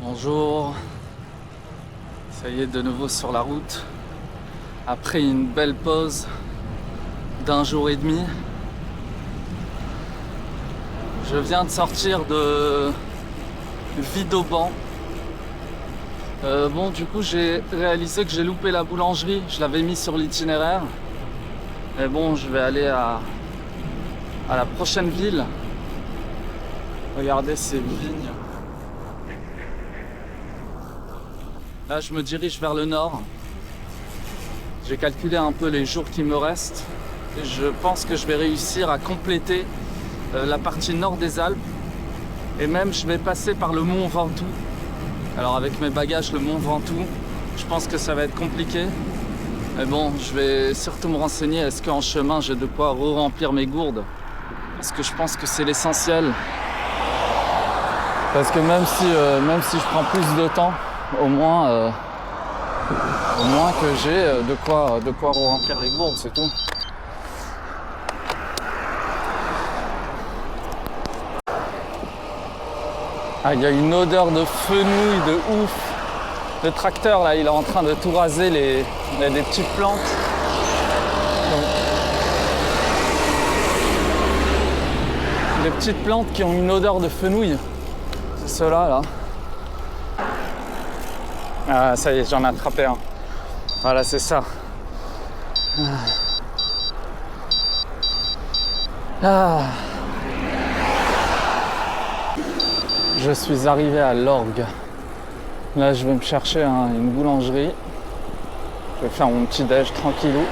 Bonjour, ça y est, de nouveau sur la route. Après une belle pause d'un jour et demi, je viens de sortir de Vidoban. Bon, du coup, j'ai réalisé que j'ai loupé la boulangerie. Je l'avais mis sur l'itinéraire. Mais bon, je vais aller à la prochaine ville. Regardez ces vignes. Là, je me dirige vers le nord. J'ai calculé un peu les jours qui me restent. Et je pense que je vais réussir à compléter la partie nord des Alpes. Et même, je vais passer par le Mont Ventoux. Alors, avec mes bagages, le Mont Ventoux, je pense que ça va être compliqué. Mais bon, je vais surtout me renseigner. Est-ce qu'en chemin, j'ai de quoi re-remplir mes gourdes? Parce que je pense que c'est l'essentiel. Parce que même si je prends plus de temps, au moins que j'ai de quoi remplir les gourdes, c'est tout. Ah, il y a une odeur de fenouil de ouf. Le tracteur là, il est en train de tout raser, il y a des petites plantes. Des petites plantes qui ont une odeur de fenouil. C'est ceux-là là. Ah, ça y est, j'en ai attrapé un. Voilà, c'est ça. Ah. Je suis arrivé à l'Orgue. Là, je vais me chercher une boulangerie. Je vais faire mon petit déj tranquillou.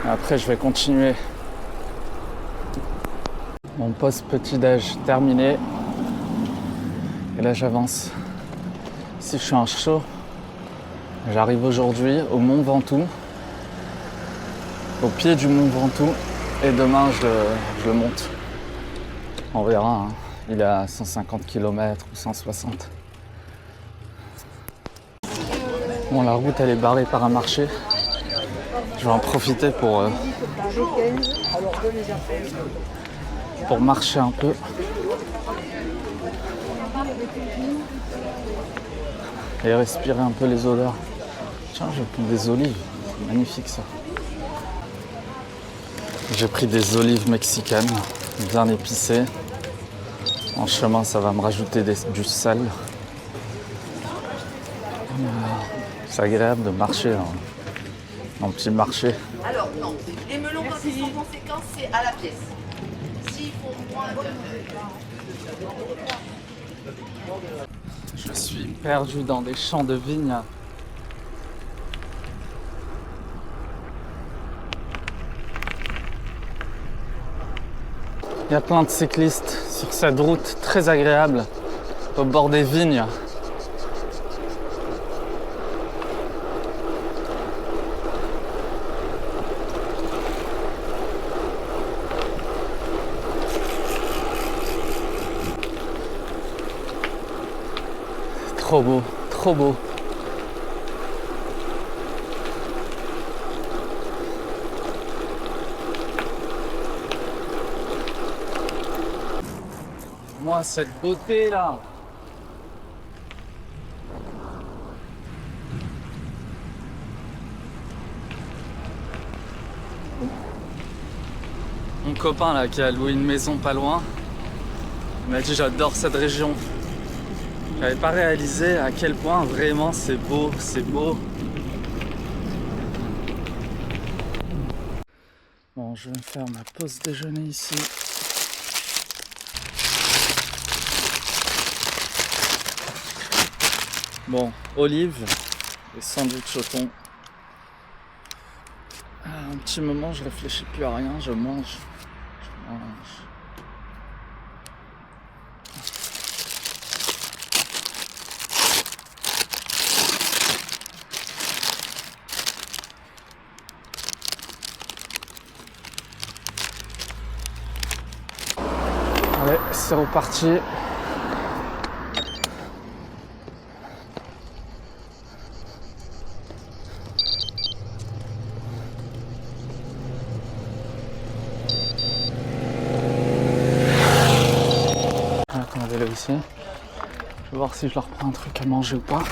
Et après, je vais continuer. Mon post petit déj terminé. Et là, j'avance. Si je suis un chaud, j'arrive aujourd'hui au Mont Ventoux, au pied du Mont Ventoux, et demain je le monte. On verra, hein. Il est à 150 km ou 160. Bon, la route elle est barrée par un marché. Je vais en profiter pour marcher un peu. Et respirer un peu les odeurs. Tiens, j'ai pris des olives, c'est magnifique ça. J'ai pris des olives mexicaines, bien épicées. En chemin, ça va me rajouter du sel. C'est agréable de marcher dans un petit marché. Alors non, les melons quand ils sont conséquents, c'est à la pièce. S'ils font moins de... Je suis perdu dans des champs de vignes. Il y a plein de cyclistes sur cette route très agréable au bord des vignes. Trop beau, trop beau. Moi, cette beauté là. Mon copain là qui a loué une maison pas loin, il m'a dit j'adore cette région. J'avais pas réalisé à quel point vraiment c'est beau, c'est beau. Bon, je vais me faire ma pause déjeuner ici. Bon, olive et sandwich au thon. Un petit moment, je réfléchis plus à rien, je mange. Allez, c'est reparti. Voilà, comme on vélo ici. Je vais voir si je leur prends un truc à manger ou pas.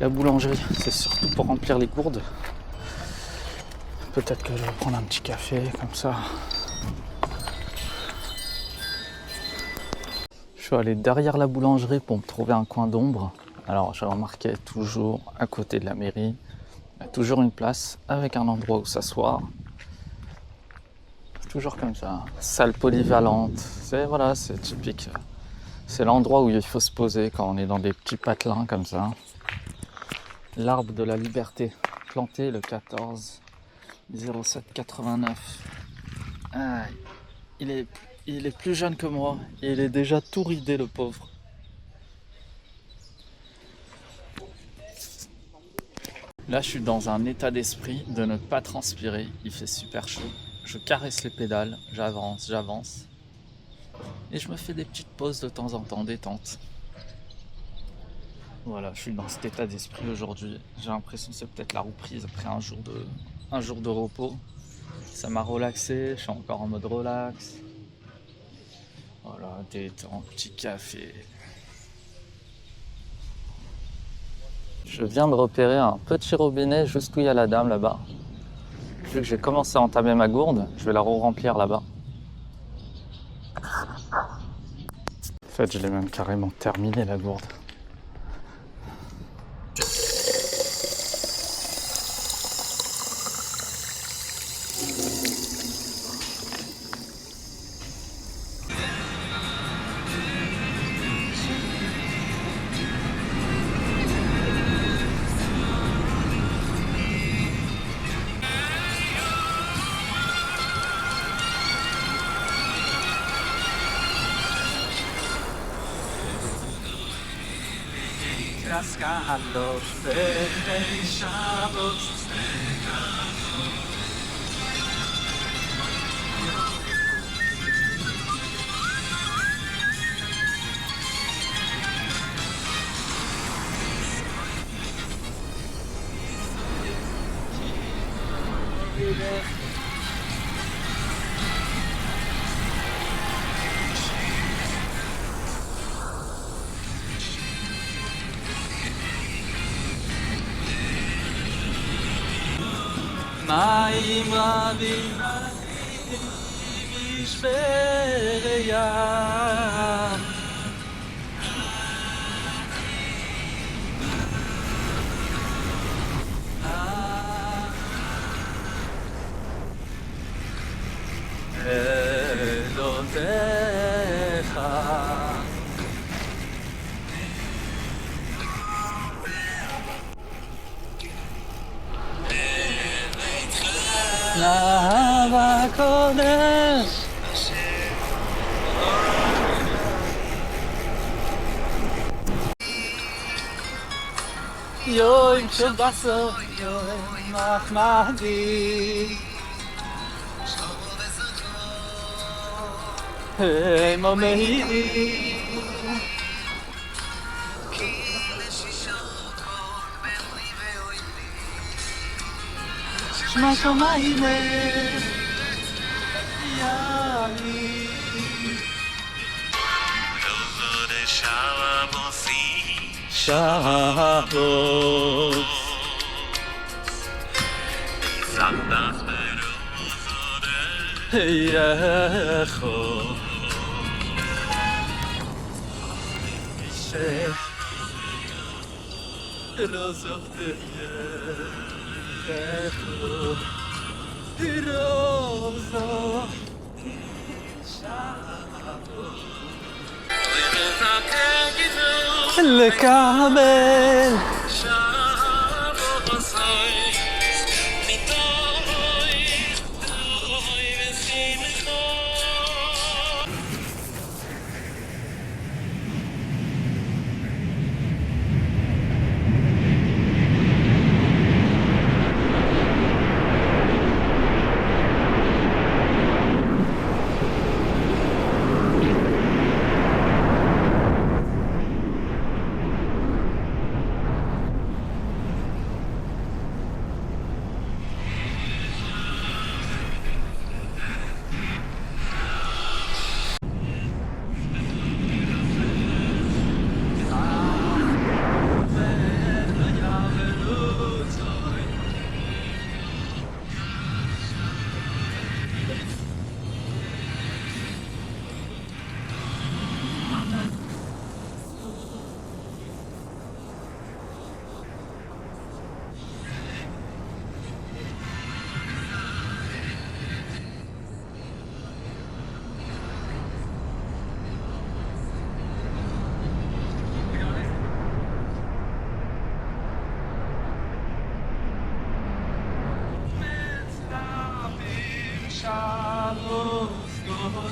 La boulangerie, c'est surtout pour remplir les gourdes. Peut-être que je vais prendre un petit café comme ça. Je suis allé derrière la boulangerie pour me trouver un coin d'ombre. Alors j'ai remarqué toujours à côté de la mairie, il y a toujours une place avec un endroit où s'asseoir. C'est toujours comme ça. Salle polyvalente, c'est typique. C'est l'endroit où il faut se poser quand on est dans des petits patelins comme ça. L'arbre de la liberté, planté le 14 07 89. Ah, il est plus jeune que moi et il est déjà tout ridé, le pauvre. Là, je suis dans un état d'esprit de ne pas transpirer. Il fait super chaud. Je caresse les pédales, j'avance. Et je me fais des petites pauses de temps en temps, détente. Voilà, je suis dans cet état d'esprit aujourd'hui. J'ai l'impression que c'est peut-être la reprise après un jour de repos. Ça m'a relaxé, je suis encore en mode relax. Voilà, détente, petit café. Je viens de repérer un petit robinet juste où il y a la dame là-bas. Vu que j'ai commencé à entamer ma gourde, je vais la re-remplir là-bas. En fait, je l'ai même carrément terminé la gourde. מים רבים משפרי ים אלותיך אהבה קודש יוים של בסוף יוים מחמדי הם מהירים שמע שמיים יעלי שערות יחו לא זוכר יחו רוזו לקבל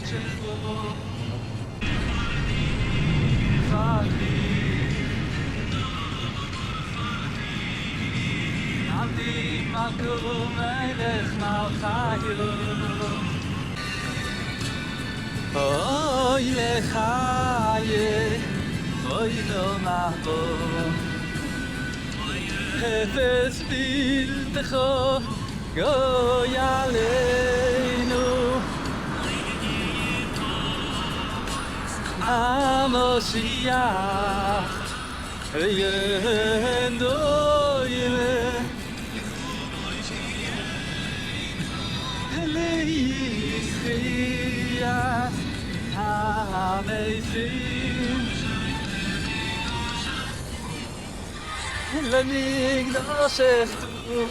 אוי לחיי, אוי לא מבוא, חפץ בלתךו גוי עלינו, המושיח ינוילה ליחיה המתים למקדש אחדו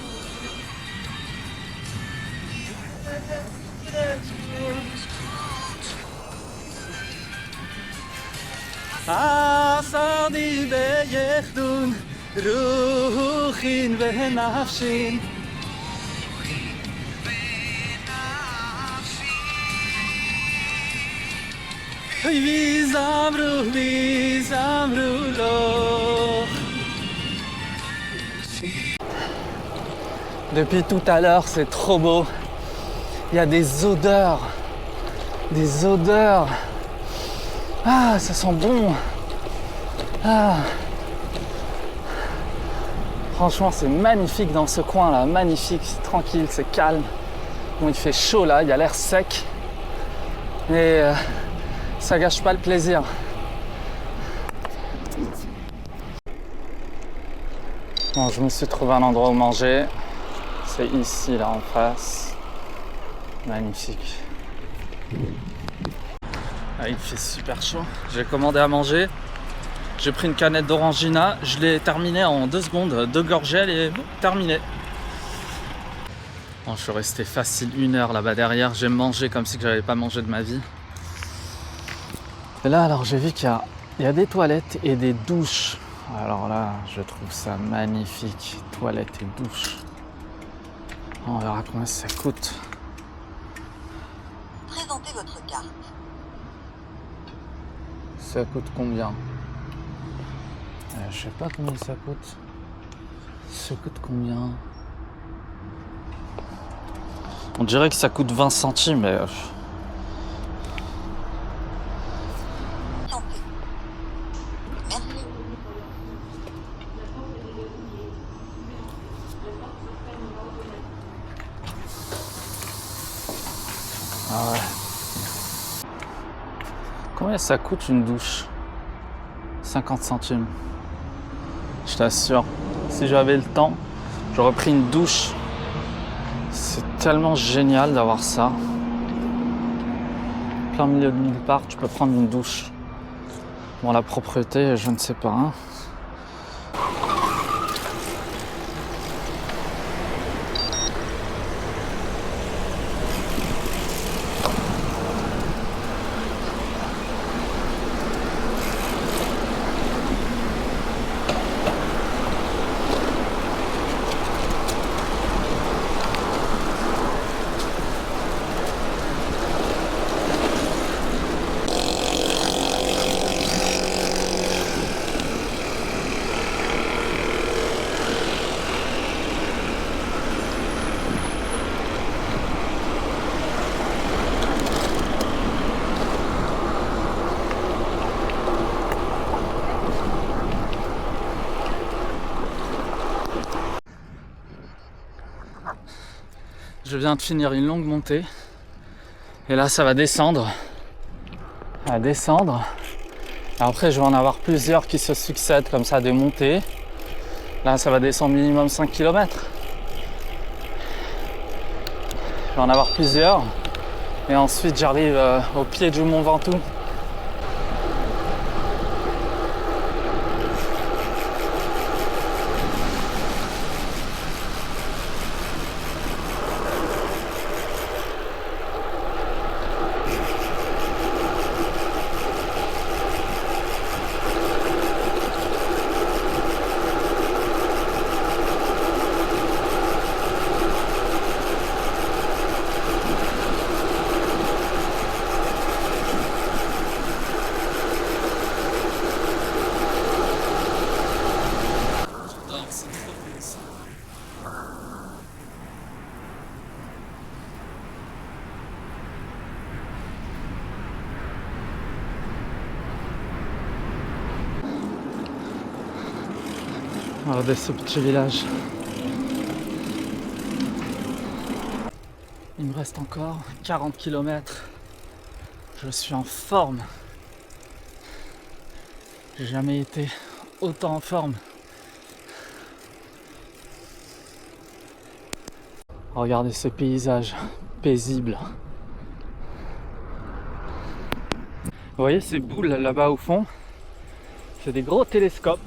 עשני ביחדון רוחין ונפשין ויזמרו לו. Depuis tout à l'heure, c'est trop beau. Il y a des odeurs. Des odeurs. Ah, ça sent bon. Ah. Franchement, c'est magnifique dans ce coin-là. Magnifique, c'est tranquille, c'est calme. Bon, il fait chaud là, il a l'air sec. Mais ça gâche pas le plaisir. Bon, je me suis trouvé un endroit où manger. C'est ici, là, en face. Magnifique. Ah, il fait super chaud. J'ai commandé à manger. J'ai pris une canette d'orangina. Je l'ai terminé en 2 secondes. 2 gorgées, elle est terminée. Bon, je suis resté facile 1 heure là-bas derrière. J'ai mangé comme si j'avais pas mangé de ma vie. Et là, alors, j'ai vu qu'il y a des toilettes et des douches. Alors là, je trouve ça magnifique. Toilettes et douches. On verra combien ça coûte. Présentez votre carte. Ça coûte combien? Je sais pas combien ça coûte. Ça coûte combien? On dirait que ça coûte 20 centimes, mais... Santé. Merci. Ah ouais. Combien ça coûte une douche? 50 centimes. Je t'assure, si j'avais le temps, j'aurais pris une douche. C'est tellement génial d'avoir ça. Plein milieu de nulle part, tu peux prendre une douche. Bon, la propreté, je ne sais pas. Hein. Je viens de finir une longue montée. Et là, ça va descendre. Ça va descendre. Et après, je vais en avoir plusieurs qui se succèdent comme ça, des montées. Là, ça va descendre minimum 5 km. Je vais en avoir plusieurs. Et ensuite, j'arrive au pied du Mont Ventoux. Regardez ce petit village. Il me reste encore 40 km. Je suis en forme. J'ai jamais été autant en forme. Regardez ce paysage paisible. Vous voyez ces boules là-bas au fond? C'est des gros télescopes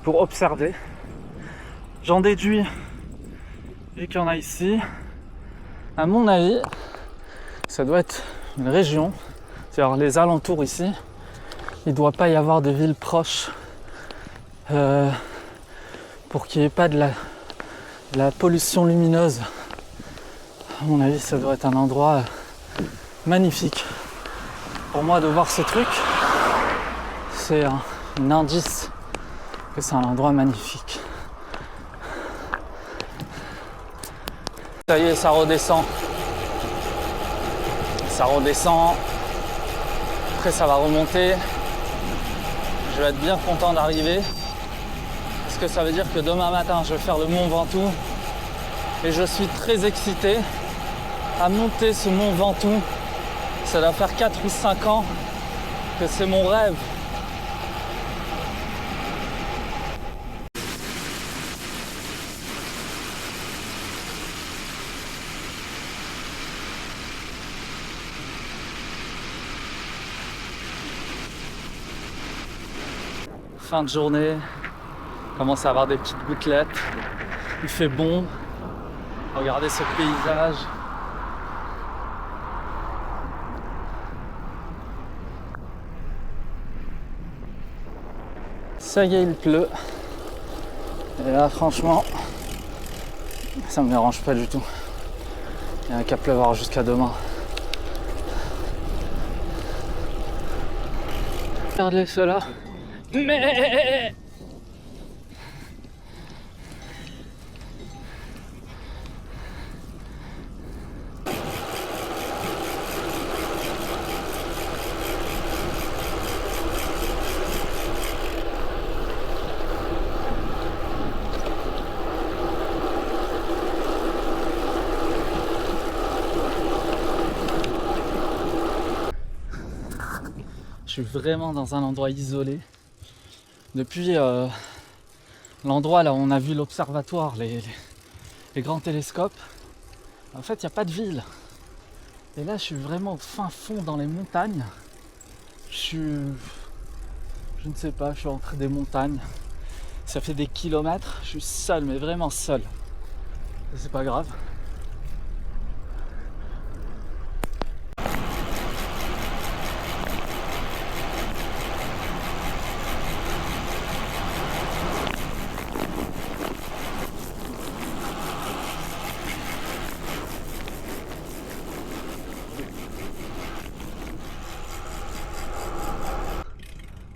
pour observer. J'en déduis, vu qu'il y en a ici, à mon avis, ça doit être une région, c'est-à-dire les alentours ici. Il ne doit pas y avoir de ville proche pour qu'il n'y ait pas de la pollution lumineuse. À mon avis, ça doit être un endroit magnifique. Pour moi, de voir ce truc, c'est un indice que c'est un endroit magnifique. Ça y est, ça redescend. Ça redescend. Après, ça va remonter. Je vais être bien content d'arriver. Parce que ça veut dire que demain matin, je vais faire le Mont Ventoux. Et je suis très excité à monter ce Mont Ventoux. Ça doit faire 4 ou 5 ans que c'est mon rêve. Fin de journée, commence à avoir des petites gouttelettes. Il fait bon. Regardez ce paysage. Ça y est, il pleut. Et là, franchement, ça me dérange pas du tout. Il n'y a qu'à pleuvoir jusqu'à demain. Regardez cela. Mais je suis vraiment dans un endroit isolé. Depuis l'endroit là où on a vu l'observatoire, les grands télescopes, en fait il n'y a pas de ville. Et là je suis vraiment au fin fond dans les montagnes. Je ne sais pas, je suis entre des montagnes. Ça fait des kilomètres, je suis seul, mais vraiment seul. C'est pas grave.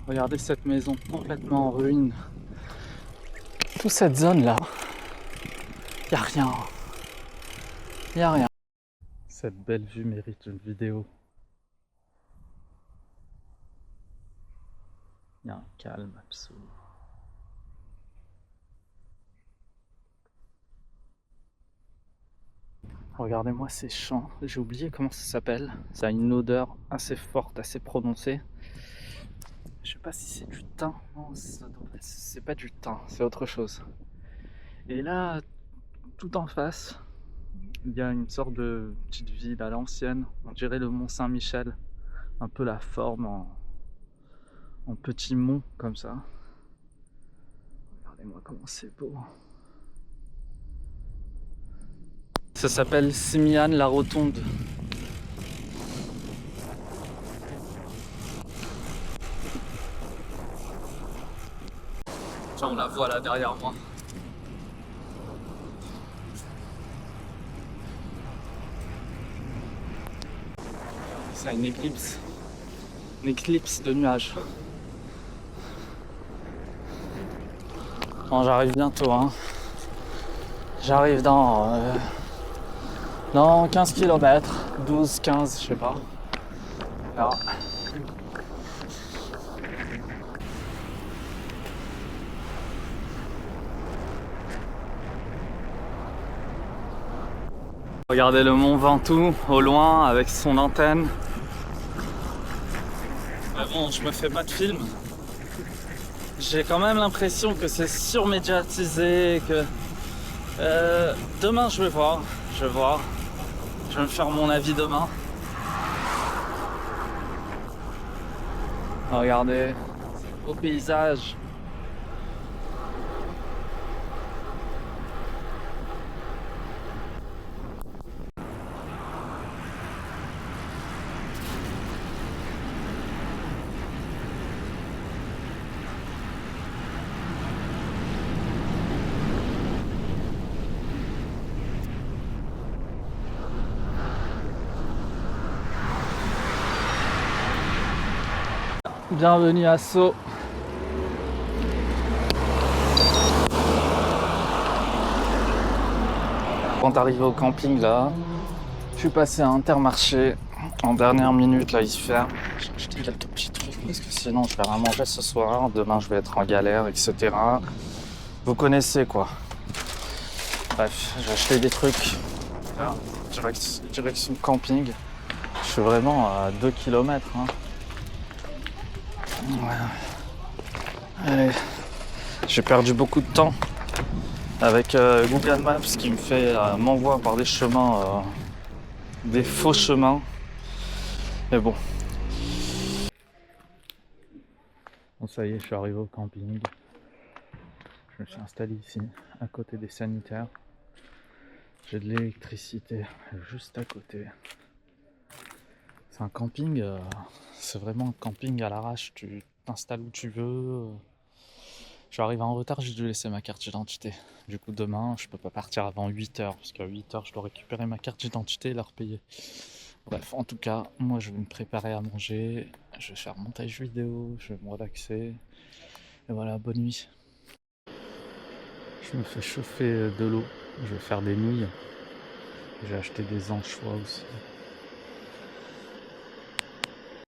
Regardez cette maison complètement en ruine. Toute cette zone là, il n'y a rien. Il n'y a rien. Cette belle vue mérite une vidéo. Il y a un calme absolu. Regardez-moi ces champs. J'ai oublié comment ça s'appelle. Ça a une odeur assez forte, assez prononcée. Je sais pas si c'est du thym. Non, c'est pas du thym, c'est autre chose. Et là, tout en face, il y a une sorte de petite ville à l'ancienne. On dirait le Mont Saint-Michel. Un peu la forme en petit mont comme ça. Regardez-moi comment c'est beau. Ça s'appelle Simiane-la-Rotonde. On la voit là derrière moi. C'est une éclipse. Une éclipse de nuages. Bon, j'arrive bientôt, hein. J'arrive dans 15 km, 12, 15, je sais pas. Alors. Regardez le mont Ventoux au loin avec son antenne. Mais bon, je me fais pas de film. J'ai quand même l'impression que c'est surmédiatisé, que demain je vais voir. Je vais me faire mon avis demain. Regardez, beau paysage. Bienvenue à Sceaux. Avant d'arriver au camping là, je suis passé à Intermarché. En dernière minute là il se ferme. J'ai acheté quelques petits trucs parce que sinon je vais rien manger ce soir. Demain je vais être en galère, etc. Vous connaissez quoi. Bref, j'ai acheté des trucs. Là, direction camping. Je suis vraiment à 2 km. Hein. Ouais. Allez. J'ai perdu beaucoup de temps avec Google Maps qui me fait m'envoie par des chemins, des faux chemins. Mais bon. Bon ça y est, je suis arrivé au camping. Je me suis installé ici, à côté des sanitaires. J'ai de l'électricité juste à côté. C'est un camping, c'est vraiment un camping à l'arrache. Tu t'installes où tu veux. Je suis arrivé en retard, j'ai dû laisser ma carte d'identité. Du coup, demain, je peux pas partir avant 8h, parce qu'à 8h, je dois récupérer ma carte d'identité et la repayer. Bref, en tout cas, moi, je vais me préparer à manger. Je vais faire montage vidéo, je vais me relaxer. Et voilà, bonne nuit. Je me fais chauffer de l'eau. Je vais faire des nouilles. J'ai acheté des anchois aussi.